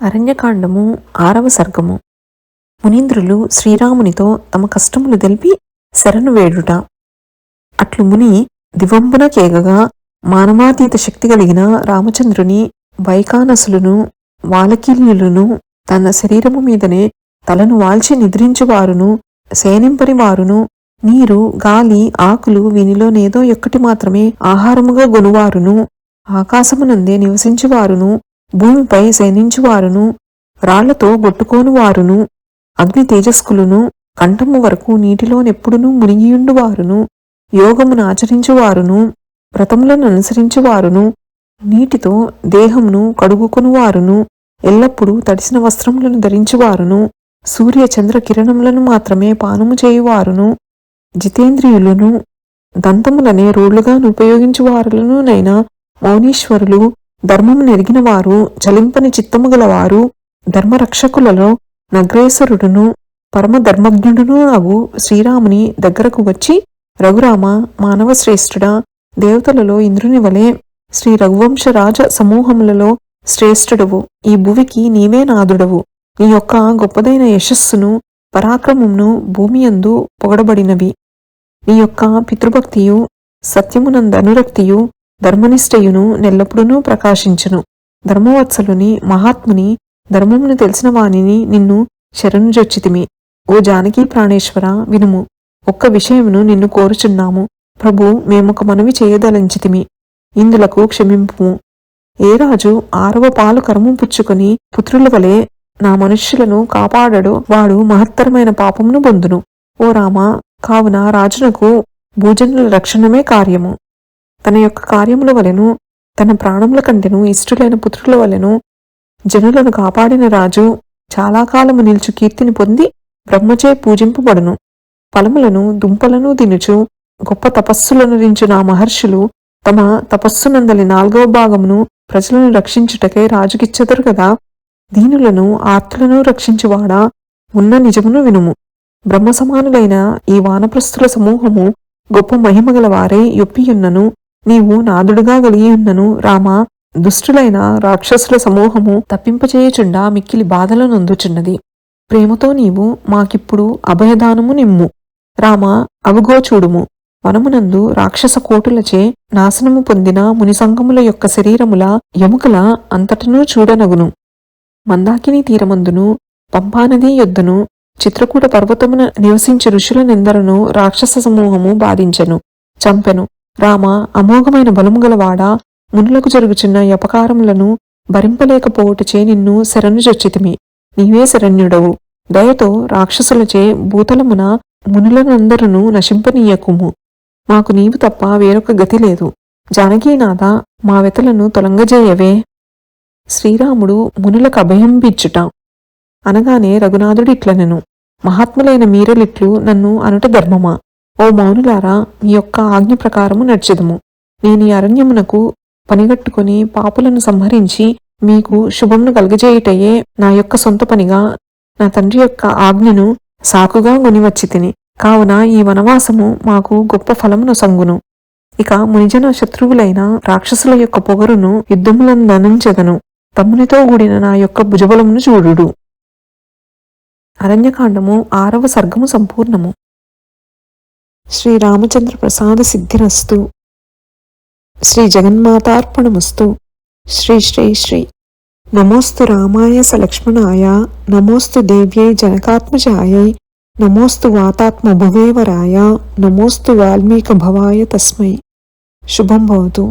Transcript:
అరణ్యకాండము 6వ సర్గము. మునీంద్రులు శ్రీరామునితో తమ కష్టములు తెలిపి శరణు వేడుట. అట్లు ముని దివంబున కేగగా మానవాతీత శక్తి కలిగిన రామచంద్రుని వైకానసులను వాలకీల్యులను తన శరీరము మీదనే తలను వాల్చి నిద్రించువారును శయనింపని వారును నీరు గాలి ఆకులు వీనిలోనేదో ఒక్కటి మాత్రమే ఆహారముగా గొనువారును ఆకాశమునందే నివసించువారును భూమిపై శయనించువారును రాళ్లతో గొట్టుకోనువారును అగ్ని తేజస్కులను కంఠము వరకు నీటిలోనెప్పుడునూ మునిగియుండువారును యోగమును ఆచరించువారును వ్రతములను అనుసరించువారును నీటితో దేహమును కడుగుకొనువారును ఎల్లప్పుడూ తడిసిన వస్త్రములను ధరించువారును సూర్య చంద్ర కిరణములను మాత్రమే పానము చేయువారును జితేంద్రియులను దంతములనే రోళ్లుగా ఉపయోగించువారులను నైనా మౌనీశ్వరులు ధర్మము నెరిగిన వారు చలింపని చిత్తము గలవారు ధర్మరక్షకులలో నగ్రేశ్వరుడును పరమధర్మజ్ఞుడును అగు శ్రీరాముని దగ్గరకు వచ్చి రఘురామ మానవ శ్రేష్ఠుడా దేవతలలో ఇంద్రుని వలె శ్రీ రఘువంశ రాజ సమూహములలో శ్రేష్ఠుడవు ఈ భువికి నీవే నాదుడవు నీ యొక్క గొప్పదైన యశస్సును పరాక్రమమును భూమియందు పొగడబడినవి నీ యొక్క పితృభక్తియు సత్యమునందనురక్తియు ధర్మనిష్టయును నెల్లప్పుడూ ప్రకాశించును ధర్మవత్సలుని మహాత్ముని ధర్మమును తెలిసిన వానిని నిన్ను శరణుజొచ్చితిమి ఓ జానకీ ప్రాణేశ్వర వినుము ఒక్క విషయమును నిన్ను కోరుచున్నాము ప్రభు మేమొక మనవి చేయదలంచితిమి ఇందులకు క్షమింపుము ఏ రాజు 6వ పాలు కరము పుచ్చుకొని పుత్రుల వలె నా మనుష్యులను కాపాడడు వాడు మహత్తరమైన పాపమును పొందును ఓ రామ కావున రాజునకు భూజనుల రక్షణమే కార్యము తన యొక్క కార్యముల వలెను తన ప్రాణముల కంటెను ఇష్టులైన పుత్రుల వలెను జనులను కాపాడిన రాజు చాలా కాలము నిల్చు కీర్తిని పొంది బ్రహ్మచే పూజింపబడును ఫలములను దుంపలను తినుచు గొప్ప తపస్సులను రించు నా మహర్షులు తమ తపస్సునందలి 4వ భాగమును ప్రజలను రక్షించుటకే రాజుకిచ్చెదరు కదా దీనులను ఆర్తులను రక్షించువాడా ఉన్న నిజమును వినుము బ్రహ్మ సమానులైన ఈ వానప్రస్థుల సమూహము గొప్ప మహిమగల వారే యొప్పియున్నను నీవు నాదుడుగా గలిగియున్నను రామ దుష్టులైన రాక్షసుల సమూహము తప్పింపచేయుచుండా మిక్కిలి బాధలను అందుచున్నది ప్రేమతో నీవు మాకిప్పుడు అభయదానము నిమ్ము రామ అవుగో చూడుము వనమునందు రాక్షస కోటులచే నాశనము పొందిన మునిసంగముల యొక్క శరీరముల ఎముకల అంతటనూ చూడనగును మందాకిని తీరమందును పంపానదీ యొద్దను చిత్రకూట పర్వతమున నివసించి ఋషులనెందరను రాక్షస సమూహము బాధించెను చంపెను రామ అమోఘమైన బలము గలవాడా మునులకు జరుగుచున్న అపకారములను భరింపలేకపోవుటచే నిన్ను శరణుజొచ్చితిమి నీవే శరణ్యుడవు దయతో రాక్షసులచే భూతలమున మునులనందరూ నశింపనీయకుము మాకు నీవు తప్ప వేరొక గతి లేదు జానకీనాథ మా వెతలను తొలంగజేయవే శ్రీరాముడు మునులకు అభయంబిచ్చుట అనగానే రఘునాథుడిట్లనెను మహాత్ములైన మీరలిట్లు నన్ను అనుట ధర్మమా ఓ మౌనులారా మీ యొక్క ఆజ్ఞ ప్రకారము నడిచెదము నేను ఈ అరణ్యమునకు పనిగట్టుకుని పాపులను సంహరించి మీకు శుభమును కలుగజేయుటయే నా యొక్క సొంత పనిగా నా తండ్రి యొక్క ఆజ్ఞను సాకుగా గొనివచ్చి తిని కావున ఈ వనవాసము మాకు గొప్ప ఫలమును సంగును ఇక మునిజన శత్రువులైన రాక్షసుల యొక్క పొగరును యుద్ధములందనంచెదను తమ్మునితో కూడిన నా యొక్క భుజబలమును చూడుడు. అరణ్యకాండము 6వ సర్గము సంపూర్ణము. శ్రీరామచంద్ర ప్రసాద సిద్ధిరస్తు. శ్రీ జగన్మాతార్పణమస్తు. శ్రీ శ్రీ శ్రీ నమోస్తు రామాయ సలక్ష్మణాయ నమోస్తు దేవ్యై జనకాత్మజాయై నమోస్తు వాతాత్మ భువేవరాయ నమోస్తు వాల్మీక భవాయ తస్మై. శుభం భవతు.